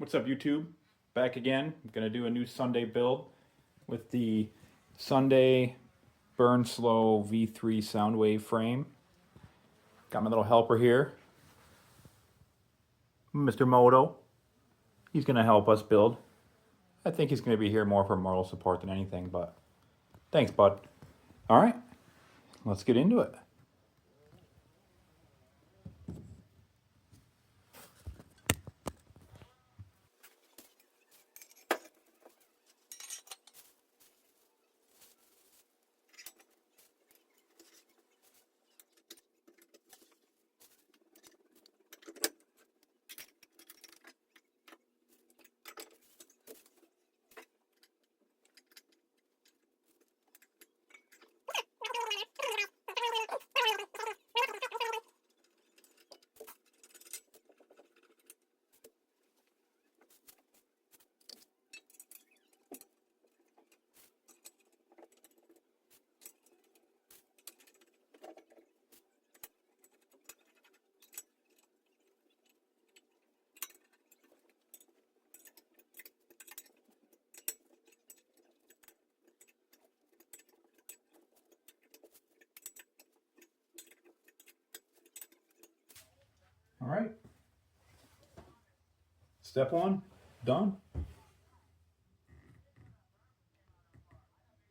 What's up, YouTube? Back again. I'm gonna do a new Sunday build with the Sunday Burnslow V3 Soundwave frame. Got my little helper here, Mr. Moto. He's gonna help us build. I think he's gonna be here more for moral support than anything, but thanks, bud. All right, let's get into it. All right. Step one, done.